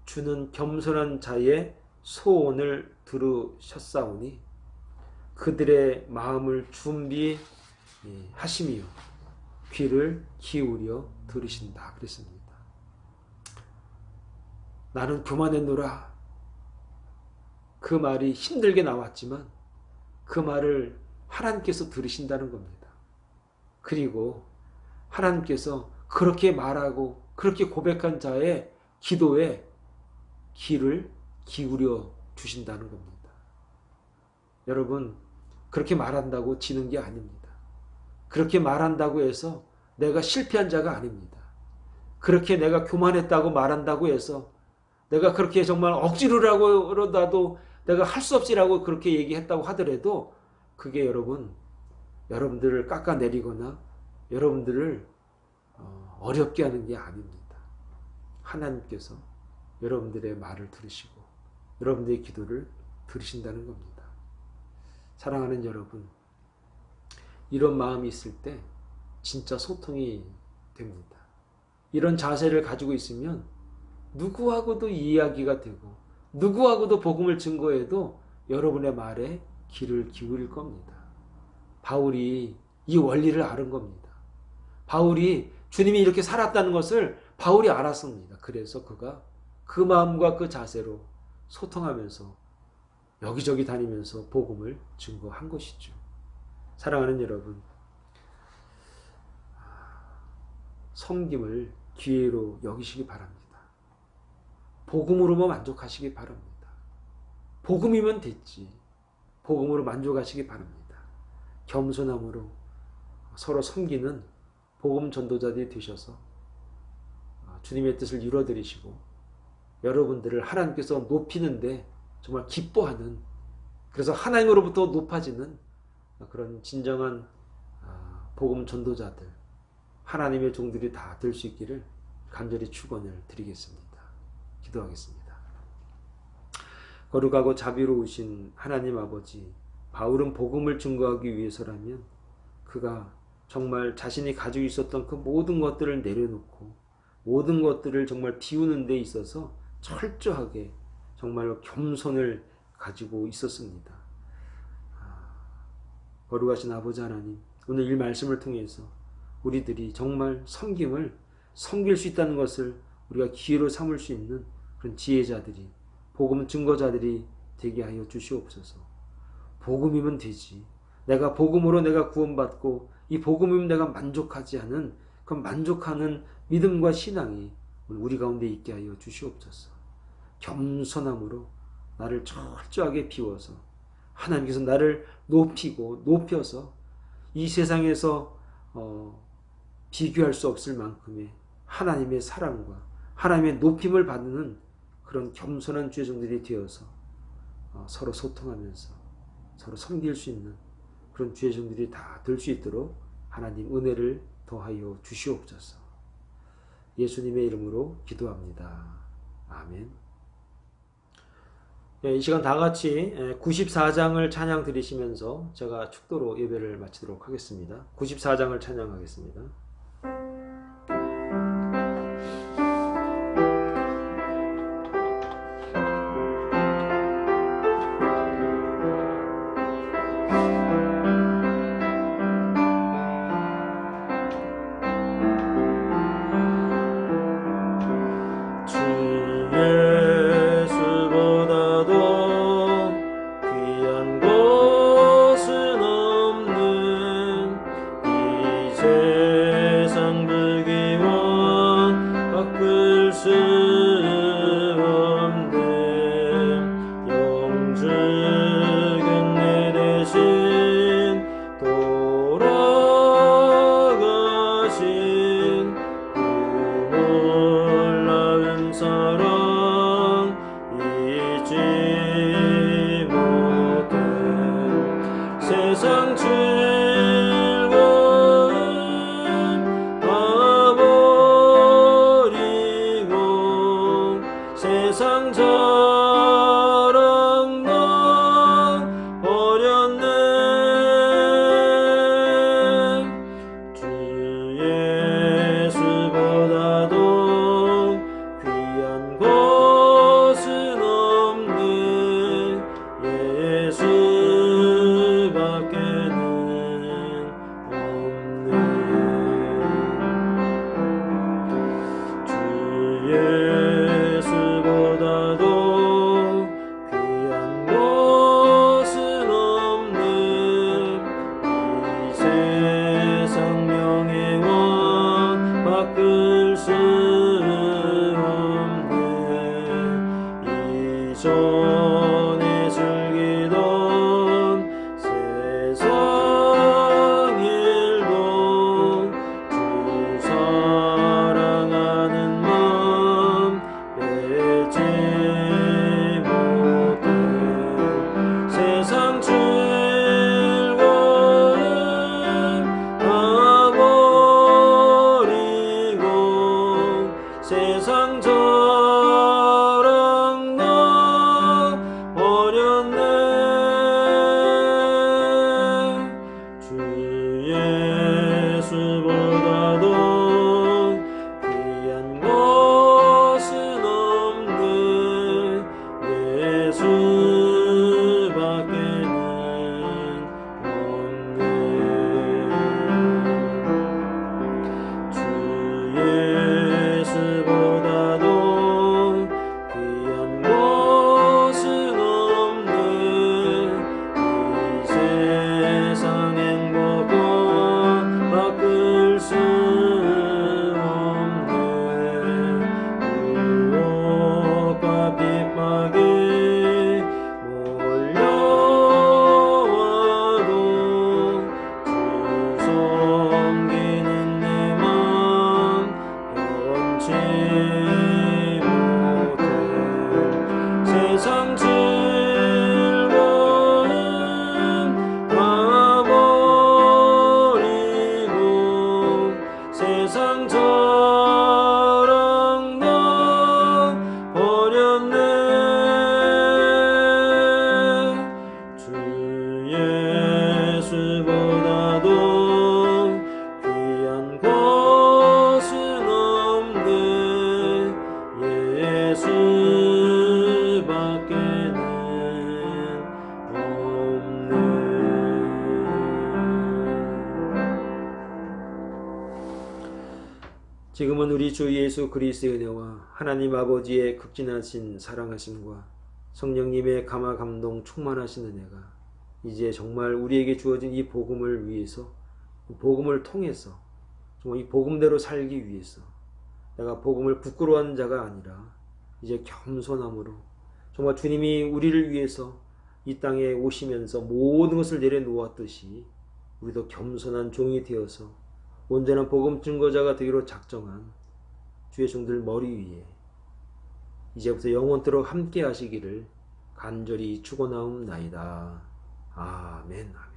주는 겸손한 자의 소원을 들으셨사오니 그들의 마음을 준비하시며 귀를 기울여 들으신다 그랬습니다. 나는 교만했노라. 그 말이 힘들게 나왔지만 그 말을 하나님께서 들으신다는 겁니다. 그리고 하나님께서 그렇게 말하고 그렇게 고백한 자의 기도에 귀를 기울여 주신다는 겁니다. 여러분, 그렇게 말한다고 지는 게 아닙니다. 그렇게 말한다고 해서 내가 실패한 자가 아닙니다. 그렇게 내가 교만했다고 말한다고 해서 내가 그렇게 정말 억지로라고 그러다도 내가 할 수 없이라고 그렇게 얘기했다고 하더라도 그게 여러분들을 깎아내리거나 여러분들을 어렵게 하는 게 아닙니다. 하나님께서 여러분들의 말을 들으시고 여러분들의 기도를 들으신다는 겁니다. 사랑하는 여러분, 이런 마음이 있을 때 진짜 소통이 됩니다. 이런 자세를 가지고 있으면 누구하고도 이야기가 되고 누구하고도 복음을 증거해도 여러분의 말에 귀를 기울일 겁니다. 바울이 이 원리를 아는 겁니다. 바울이 주님이 이렇게 살았다는 것을 바울이 알았습니다. 그래서 그가 그 마음과 그 자세로 소통하면서 여기저기 다니면서 복음을 증거한 것이죠. 사랑하는 여러분, 섬김을 기회로 여기시기 바랍니다. 복음으로만 만족하시기 바랍니다. 복음이면 됐지. 복음으로 만족하시기 바랍니다. 겸손함으로 서로 섬기는 복음 전도자들이 되셔서 주님의 뜻을 이루어드리시고 여러분들을 하나님께서 높이는데 정말 기뻐하는, 그래서 하나님으로부터 높아지는 그런 진정한 복음 전도자들, 하나님의 종들이 다 될 수 있기를 간절히 축원을 드리겠습니다. 기도하겠습니다. 거룩하고 자비로우신 하나님 아버지, 바울은 복음을 증거하기 위해서라면 그가 정말 자신이 가지고 있었던 그 모든 것들을 내려놓고 모든 것들을 정말 비우는 데 있어서 철저하게 정말로 겸손을 가지고 있었습니다. 거룩하신 아버지 하나님, 오늘 이 말씀을 통해서 우리들이 정말 섬길 수 있다는 것을 우리가 기회로 삼을 수 있는 그런 지혜자들이, 복음 증거자들이 되게 하여 주시옵소서. 복음이면 되지. 내가 복음으로 내가 구원받고 이 복음이면 내가 만족하지 않은 그 만족하는 믿음과 신앙이 우리 가운데 있게 하여 주시옵소서. 겸손함으로 나를 철저하게 비워서 하나님께서 나를 높여서 이 세상에서 비교할 수 없을 만큼의 하나님의 사랑과 하나님의 높임을 받는 그런 겸손한 주의 종들이 되어서 서로 소통하면서 서로 섬길 수 있는 그런 주의 종들이 다 될 수 있도록 하나님 은혜를 더하여 주시옵소서. 예수님의 이름으로 기도합니다. 아멘. 이 시간 다 같이 94장을 찬양 드리시면서 제가 축도로 예배를 마치도록 하겠습니다. 94장을 찬양하겠습니다. 예수보다도 귀한 것은 없는 지금은 우리 주 예수 그리스도의 은혜와 하나님 아버지의 극진하신 사랑하심과 성령님의 감화 감동 충만하신 은혜가 이제 정말 우리에게 주어진 이 복음을 위해서, 복음을 통해서 정말 이 복음대로 살기 위해서 내가 복음을 부끄러워하는 자가 아니라 이제 겸손함으로 정말 주님이 우리를 위해서 이 땅에 오시면서 모든 것을 내려놓았듯이 우리도 겸손한 종이 되어서 온전한 복음 증거자가 되기로 작정한 주의 종들 머리 위에 이제부터 영원토록 함께 하시기를 간절히 축원하옵나이다. 아멘.